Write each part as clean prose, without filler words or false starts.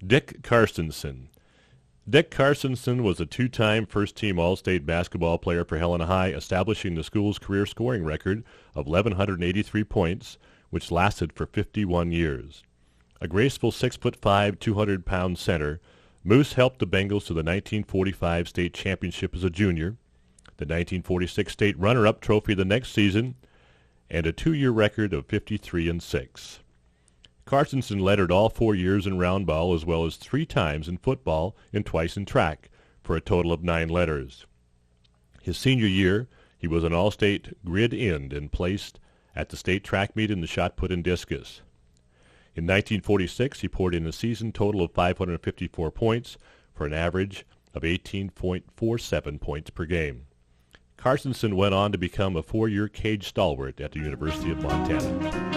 Dick Carstensen. Dick Carstensen was a two-time first-team All-State basketball player for Helena High, establishing the school's career scoring record of 1,183 points, which lasted for 51 years. A graceful 6'5", 200-pound center, Moose helped the Bengals to the 1945 state championship as a junior, the 1946 state runner-up trophy the next season, and a two-year record of 53-6. Carstensen lettered all 4 years in round ball as well as 3 times in football and twice in track, for a total of 9 letters. His senior year, he was an all-state grid end and placed at the state track meet in the shot put and discus. In 1946, he poured in a season total of 554 points for an average of 18.47 points per game. Carstensen went on to become a 4-year cage stalwart at the University of Montana.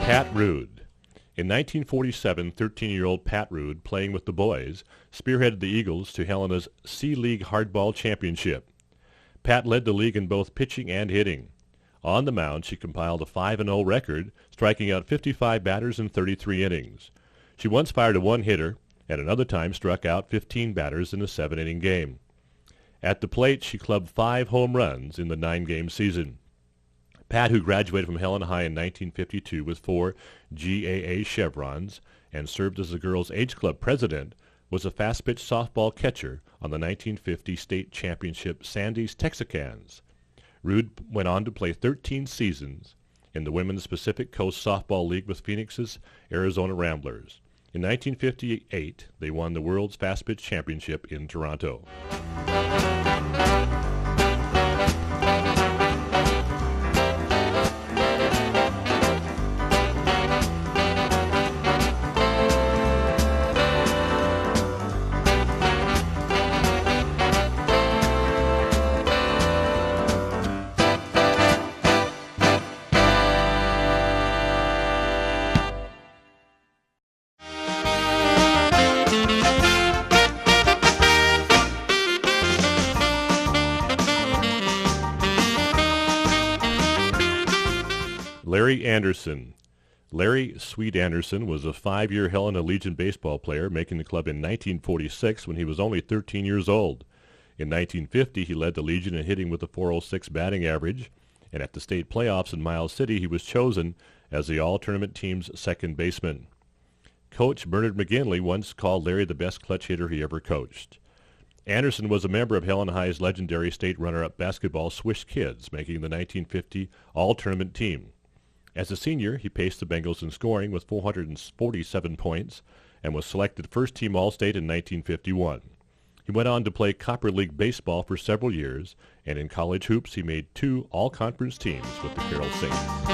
Pat Rude. In 1947, 13-year-old Pat Rude, playing with the boys, spearheaded the Eagles to Helena's C-League Hardball Championship. Pat led the league in both pitching and hitting. On the mound, she compiled a 5-0 record, striking out 55 batters in 33 innings. She once fired a one-hitter, and another time struck out 15 batters in a 7-inning game. At the plate, she clubbed 5 home runs in the 9-game season. Pat, who graduated from Helena High in 1952 with 4 GAA chevrons and served as the girls' age club president, was a fast-pitch softball catcher on the 1950 state championship Sandy's Texicans. Rude went on to play 13 seasons in the Women's Pacific Coast Softball League with Phoenix's Arizona Ramblers. In 1958, they won the World's Fast-Pitch Championship in Toronto. 'Larry Anderson. Larry Sweet Anderson was a 5-year Helena Legion baseball player, making the club in 1946 when he was only 13 years old. In 1950, he led the Legion in hitting with a .406 batting average, and at the state playoffs in Miles City, he was chosen as the all-tournament team's second baseman. Coach Bernard McGinley once called Larry the best clutch hitter he ever coached. Anderson was a member of Helena High's legendary state runner-up basketball Swish Kids, making the 1950 all-tournament team. As a senior, he paced the Bengals in scoring with 447 points and was selected first-team All-State in 1951. He went on to play Copper League baseball for several years, and in college hoops he made 2 all-conference teams with the Carroll Saints.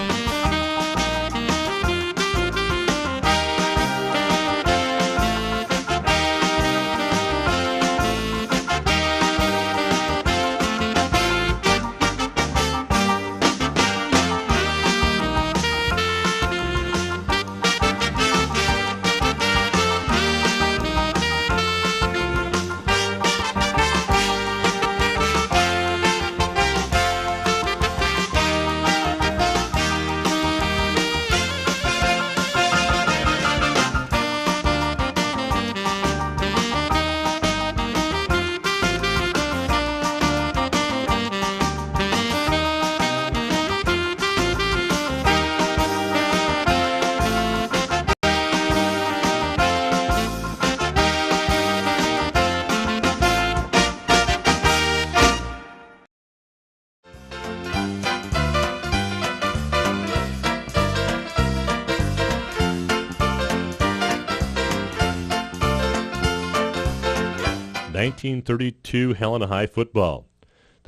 1932 Helena High football.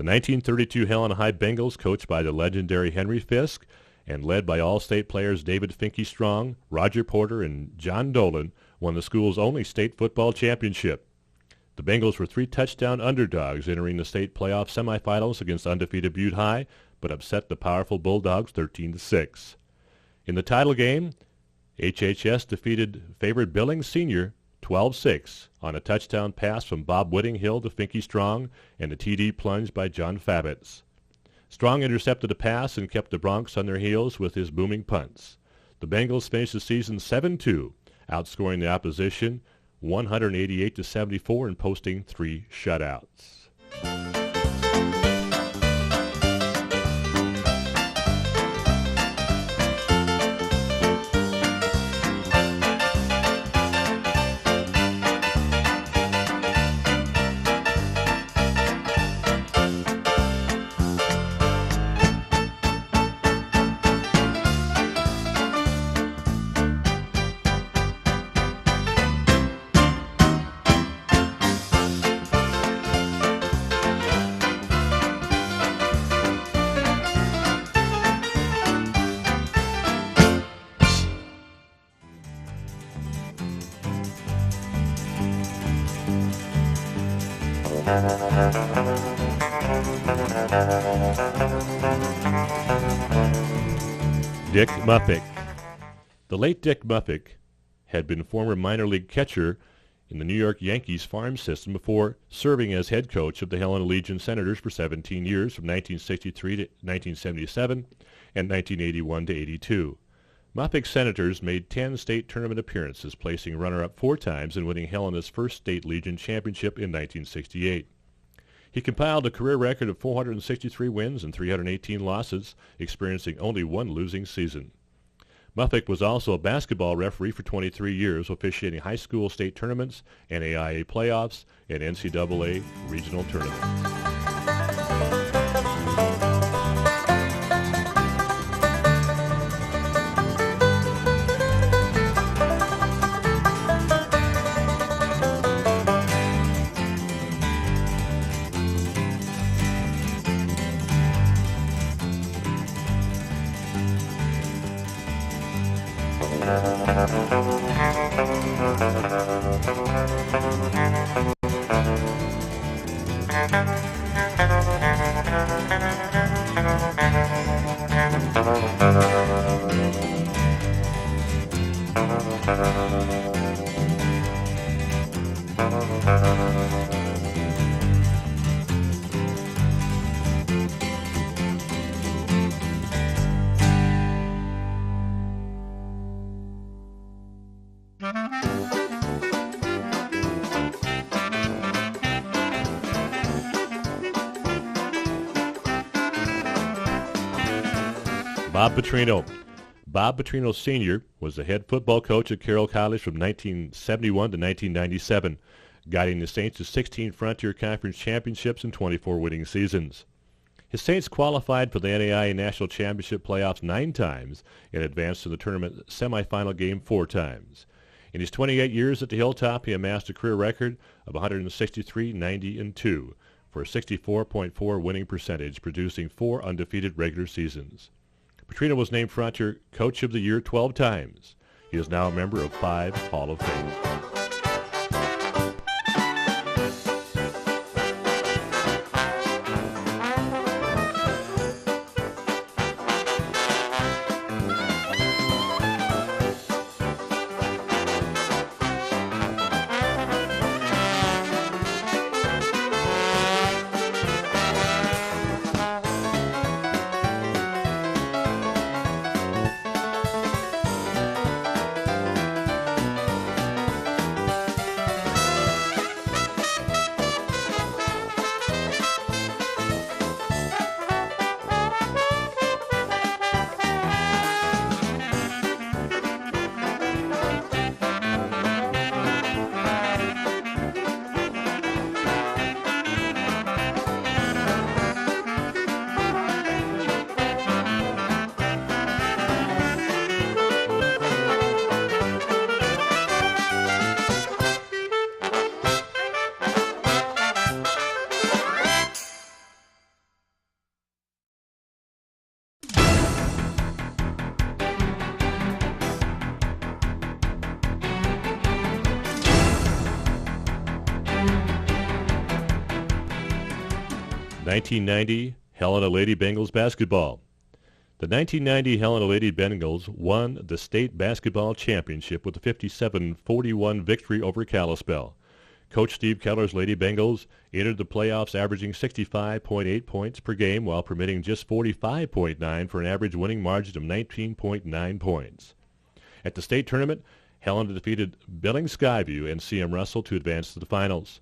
The 1932 Helena High Bengals, coached by the legendary Henry Fisk and led by All-State players David Finke Strong, Roger Porter, and John Dolan, won the school's only state football championship. The Bengals were 3-touchdown underdogs entering the state playoff semifinals against undefeated Butte High, but upset the powerful Bulldogs 13-6. In the title game, HHS defeated favored Billings Senior 12-6 on a touchdown pass from Bob Whittinghill to Finke Strong and a TD plunge by John Fabitz. Strong intercepted a pass and kept the Broncs on their heels with his booming punts. The Bengals finished the season 7-2, outscoring the opposition 188-74 and posting 3 shutouts. Dick Muffick. The late Dick Muffick had been former minor league catcher in the New York Yankees farm system before serving as head coach of the Helena Legion Senators for 17 years from 1963 to 1977 and 1981 to 82. Muffick's Senators made 10 state tournament appearances, placing runner-up 4 times and winning Helena's first state Legion championship in 1968. He compiled a career record of 463 wins and 318 losses, experiencing only 1 losing season. Muffick was also a basketball referee for 23 years, officiating high school state tournaments, NAIA playoffs, and NCAA regional tournaments. Bob Petrino. Bob Petrino Sr. was the head football coach at Carroll College from 1971 to 1997, guiding the Saints to 16 Frontier Conference championships and 24 winning seasons. His Saints qualified for the NAIA National Championship playoffs 9 times and advanced to the tournament semifinal game 4 times. In his 28 years at the Hilltop, he amassed a career record of 163, 90, and 2 for a 64.4 winning percentage, producing 4 undefeated regular seasons. Petrino was named Frontier Coach of the Year 12 times. He is now a member of 5 Hall of Fame. 1990 Helena Lady Bengals basketball. The 1990 Helena Lady Bengals won the state basketball championship with a 57-41 victory over Kalispell. Coach Steve Keller's Lady Bengals entered the playoffs averaging 65.8 points per game while permitting just 45.9 for an average winning margin of 19.9 points. At the state tournament, Helena defeated Billings Skyview and CM Russell to advance to the finals.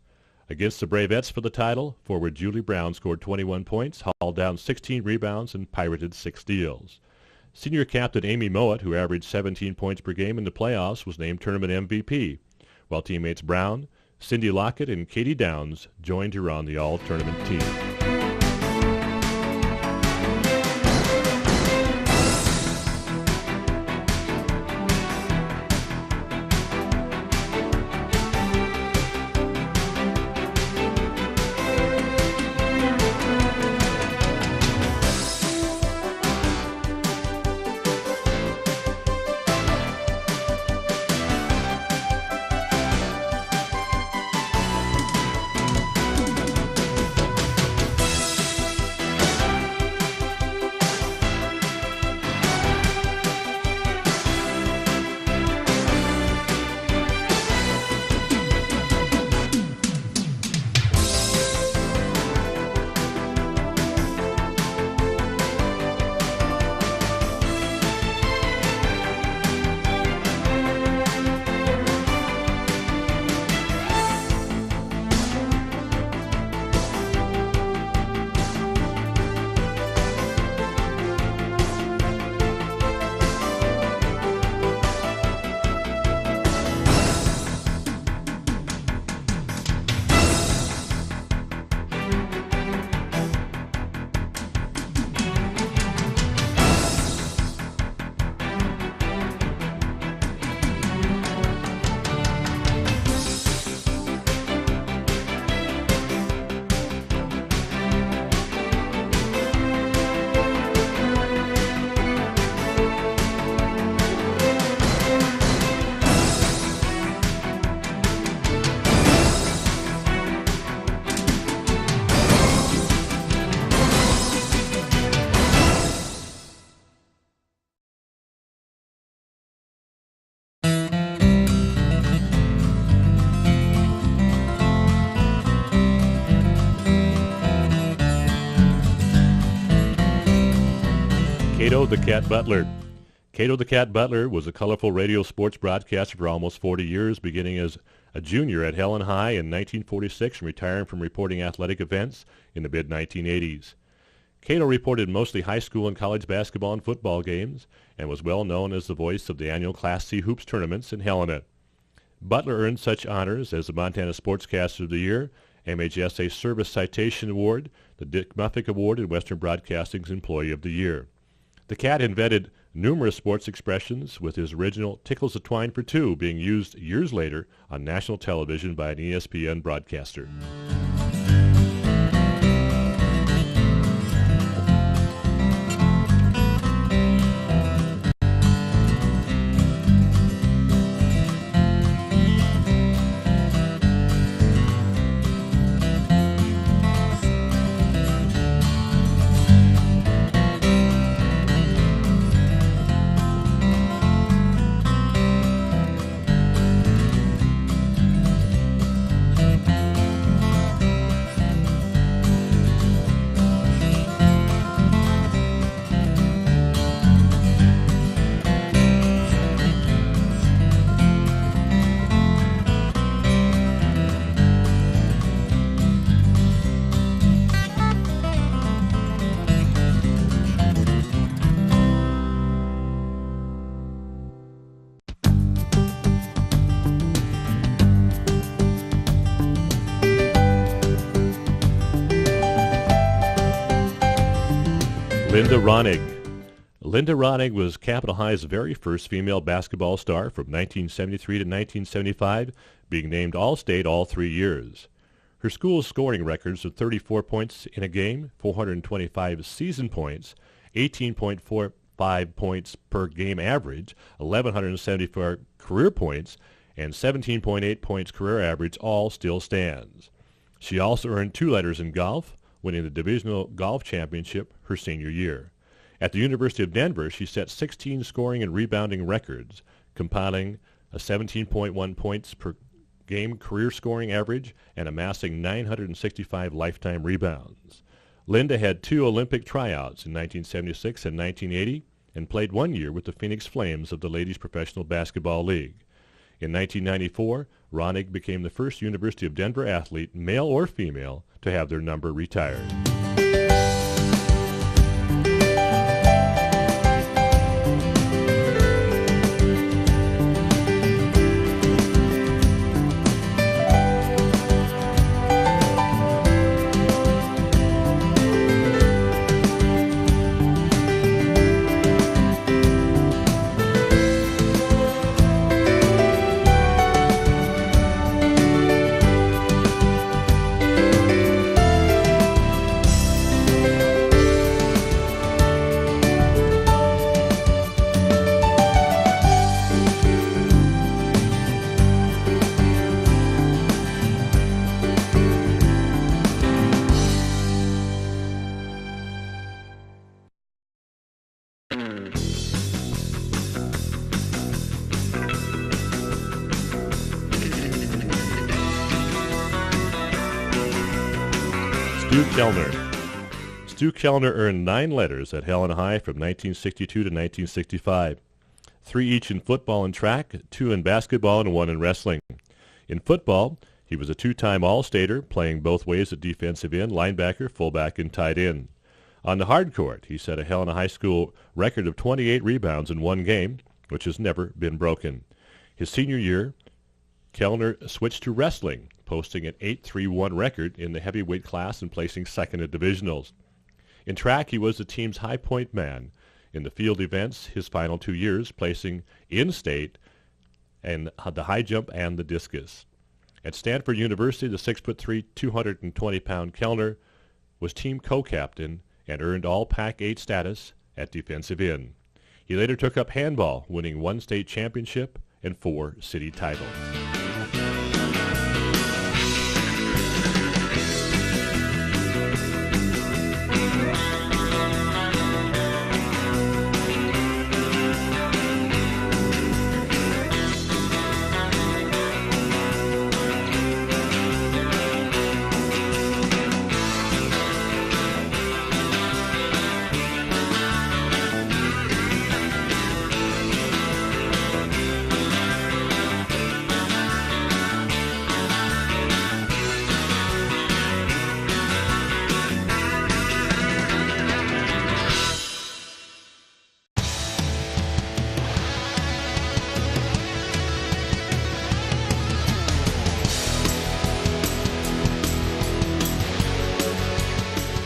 Against the Bravettes for the title, forward Julie Brown scored 21 points, hauled down 16 rebounds, and pirated 6 steals. Senior captain Amy Mowat, who averaged 17 points per game in the playoffs, was named tournament MVP, while teammates Brown, Cindy Lockett, and Katie Downs joined her on the all-tournament team. Cato the Cat Butler. Cato the Cat Butler was a colorful radio sports broadcaster for almost 40 years, beginning as a junior at Helena High in 1946 and retiring from reporting athletic events in the mid-1980s. Cato reported mostly high school and college basketball and football games and was well known as the voice of the annual Class C hoops tournaments in Helena. Butler earned such honors as the Montana Sportscaster of the Year, MHSA Service Citation Award, the Dick Muffick Award, and Western Broadcasting's Employee of the Year. The Cat invented numerous sports expressions, with his original "Tickles a Twine for Two" being used years later on national television by an ESPN broadcaster. Linda Ronig. Linda Ronig was Capitol High's very first female basketball star from 1973 to 1975, being named All-State all 3 years. Her school's scoring records of 34 points in a game, 425 season points, 18.45 points per game average, 1,174 career points, and 17.8 points career average all still stands. She also earned 2 letters in golf, winning the divisional golf championship her senior year. At the University of Denver, she set 16 scoring and rebounding records, compiling a 17.1 points per game career scoring average and amassing 965 lifetime rebounds. Linda had 2 Olympic tryouts in 1976 and 1980 and played 1 year with the Phoenix Flames of the Ladies Professional Basketball League. In 1994, Ronig became the first University of Denver athlete, male or female, to have their number retired. Stu Kellner earned 9 letters at Helena High from 1962 to 1965, 3 each in football and track, 2 in basketball, and 1 in wrestling. In football, he was a 2-time All-Stater, playing both ways at defensive end, linebacker, fullback, and tight end. On the hard court, he set a Helena High School record of 28 rebounds in 1 game, which has never been broken. His senior year, Kellner switched to wrestling, posting an 8-3-1 record in the heavyweight class and placing second at divisionals. In track, he was the team's high point man. In the field events, his final 2 years, placing in state and the high jump and the discus. At Stanford University, the 6'3", 220-pound Kellner was team co-captain and earned all Pac-8 status at defensive end. He later took up handball, winning 1 state championship and 4 city titles.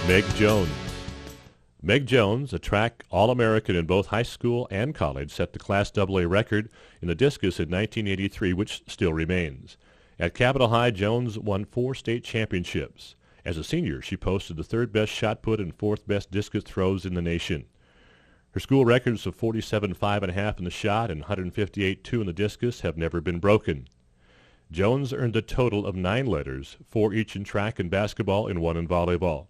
Meg Jones. Meg Jones, a track All-American in both high school and college, set the Class AA record in the discus in 1983, which still remains. At Capitol High, Jones won 4 state championships. As a senior, she posted the 3rd best shot put and 4th best discus throws in the nation. Her school records of 47.5½ in the shot and 158.2 in the discus have never been broken. Jones earned a total of 9 letters, 4 each in track and basketball and 1 in volleyball.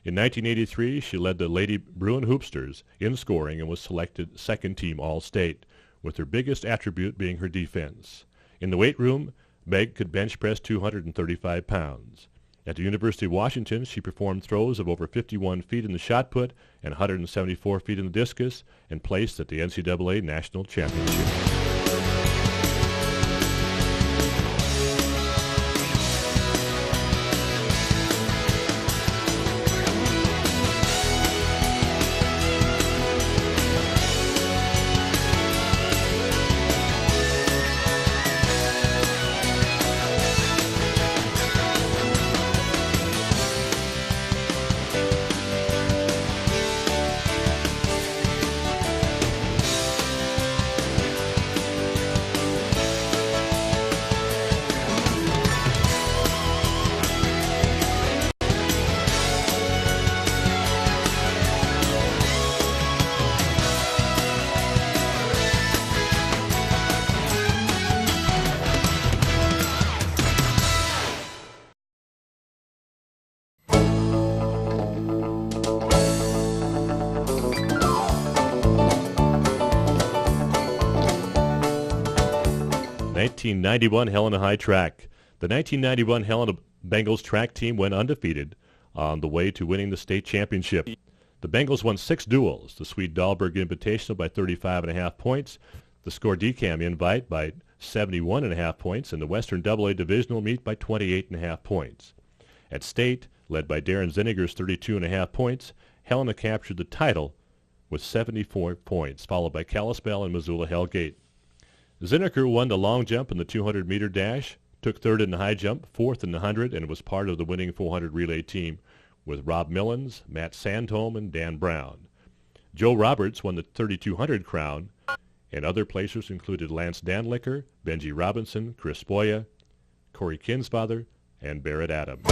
In 1983, she led the Lady Bruin Hoopsters in scoring and was selected 2nd team All-State, with her biggest attribute being her defense. In the weight room, Meg could bench press 235 pounds. At the University of Washington, she performed throws of over 51 feet in the shot put and 174 feet in the discus and placed at the NCAA National Championship. 1991 Helena High Track. The 1991 Helena Bengals track team went undefeated on the way to winning the state championship. The Bengals won 6 duels, the Swede Dahlberg Invitational by 35.5 points, the Score Decam Invite by 71.5 points, and the Western AA Divisional Meet by 28.5 points. At state, led by Darren Zinniger's 32.5 points, Helena captured the title with 74 points, followed by Kalispell and Missoula Hellgate. Zinniger won the long jump and the 200-meter dash, took third in the high jump, fourth in the 100, and was part of the winning 400 relay team with Rob Millens, Matt Sandholm, and Dan Brown. Joe Roberts won the 3200 crown, and other placers included Lance Danlicker, Benji Robinson, Chris Boya, Corey Kinsfather, and Barrett Adams.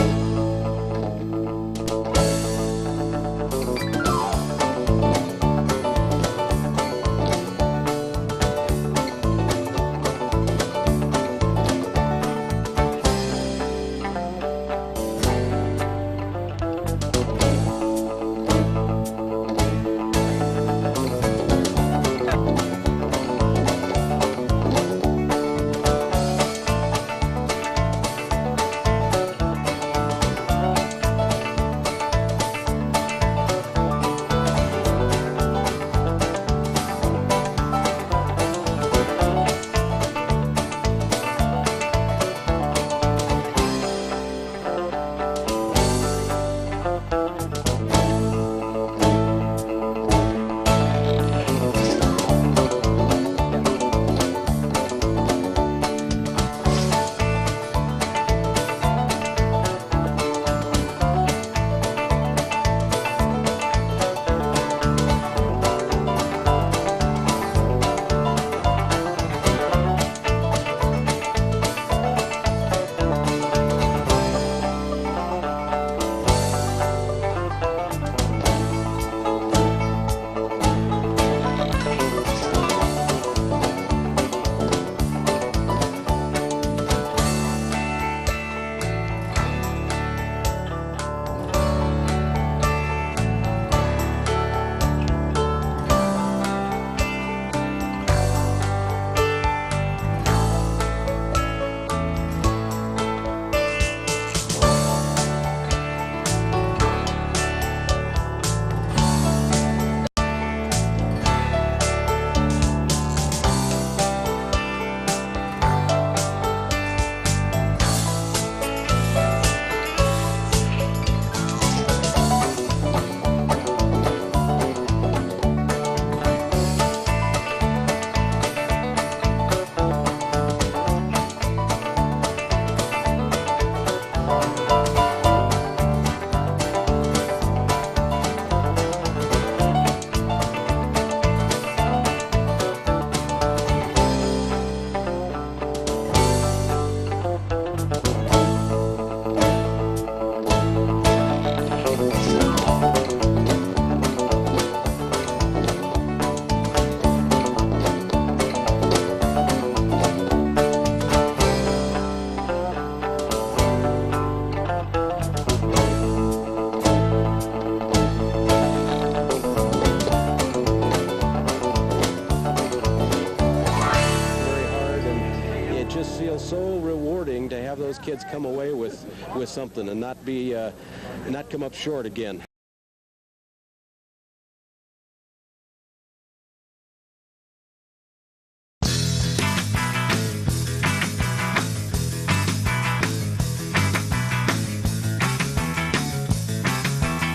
So rewarding to have those kids come away with something and not come up short again.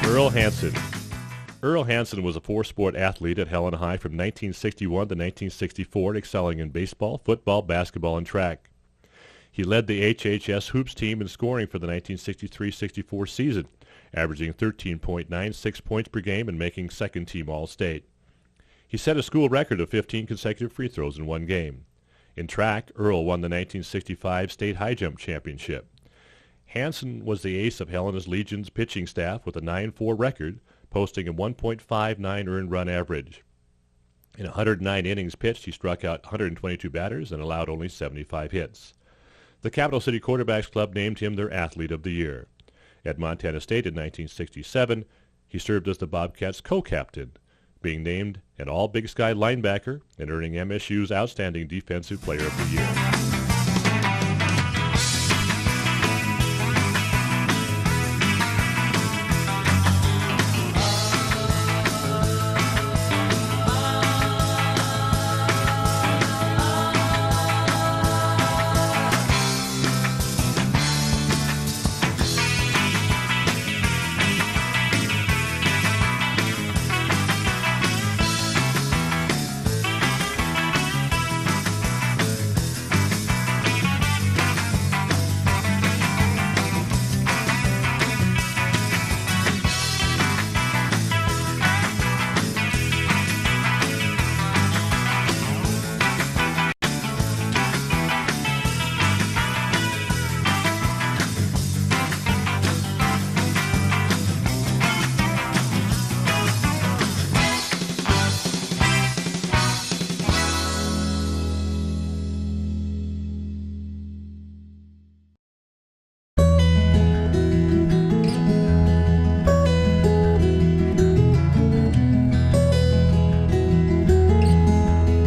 Earl Hansen. Earl Hansen was a four-sport athlete at Helena High from 1961 to 1964, excelling in baseball, football, basketball, and track. He led the HHS Hoops team in scoring for the 1963-64 season, averaging 13.96 points per game and making second-team All-State. He set a school record of 15 consecutive free throws in one game. In track, Earl won the 1965 State High Jump Championship. Hansen was the ace of Helena's Legion's pitching staff with a 9-4 record, posting a 1.59 earned run average. In 109 innings pitched, he struck out 122 batters and allowed only 75 hits. The Capital City Quarterbacks Club named him their Athlete of the Year. At Montana State in 1967, he served as the Bobcats' co-captain, being named an All-Big Sky linebacker and earning MSU's Outstanding Defensive Player of the Year.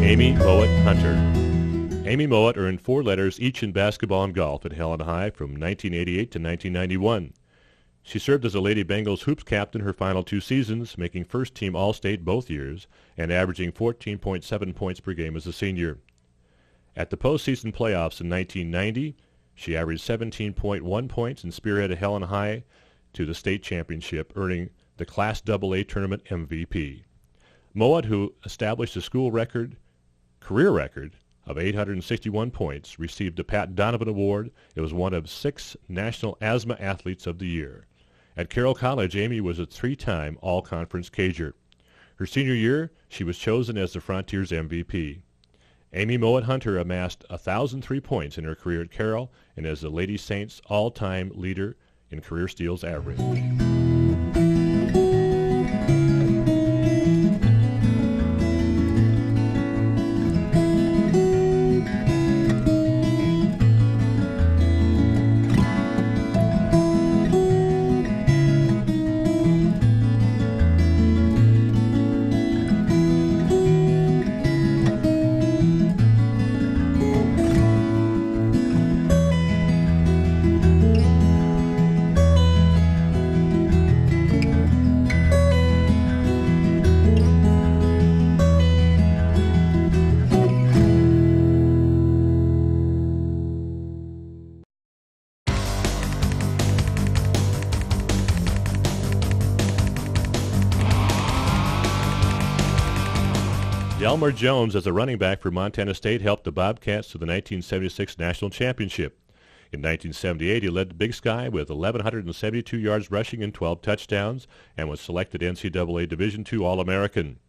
Amy Mowat Hunter. Amy Mowat earned 4 letters each in basketball and golf at Helena High from 1988 to 1991. She served as a Lady Bengals hoops captain her final 2 seasons, making first-team All-State both years and averaging 14.7 points per game as a senior. At the postseason playoffs in 1990, she averaged 17.1 points and spearheaded Helena High to the state championship, earning the Class AA tournament MVP. Mowat, who established a school career record of 861 points, received the Pat Donovan Award. It was one of 6 National Asthma Athletes of the Year. At Carroll College, Amy was a 3-time All-Conference Cager. Her senior year, she was chosen as the Frontiers MVP. Amy Mowat Hunter amassed 1,003 points in her career at Carroll and is the Lady Saints' all-time leader in career steals average. Delmer Jones, as a running back for Montana State, helped the Bobcats to the 1976 National Championship. In 1978, he led the Big Sky with 1,172 yards rushing and 12 touchdowns and was selected NCAA Division II All-American.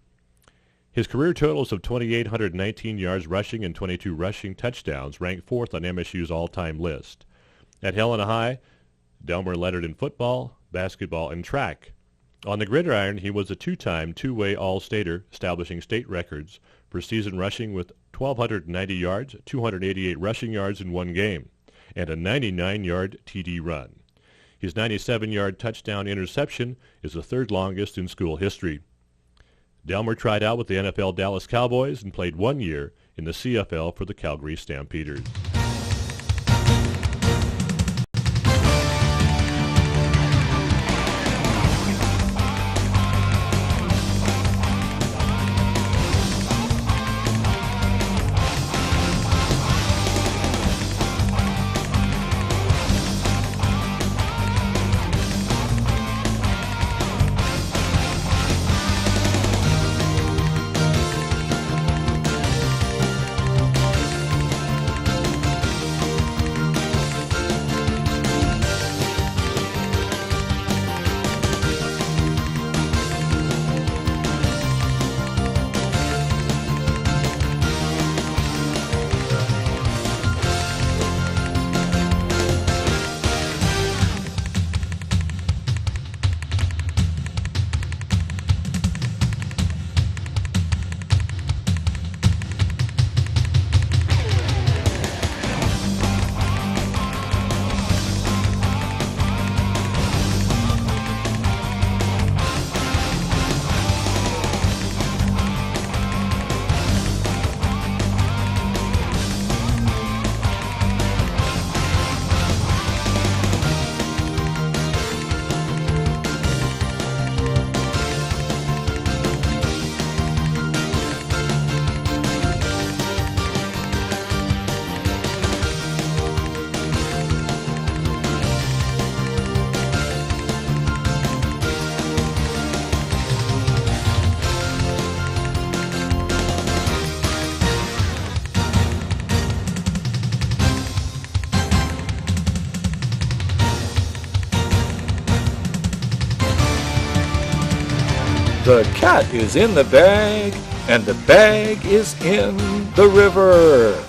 His career totals of 2,819 yards rushing and 22 rushing touchdowns ranked 4th on MSU's all-time list. At Helena High, Delmer lettered in football, basketball, and track. On the gridiron, he was a 2-time two-way All-Stater, establishing state records for season rushing with 1,290 yards, 288 rushing yards in one game, and a 99-yard TD run. His 97-yard touchdown interception is the 3rd longest in school history. Delmer tried out with the NFL Dallas Cowboys and played 1 year in the CFL for the Calgary Stampeders. The cat is in the bag, and the bag is in the river.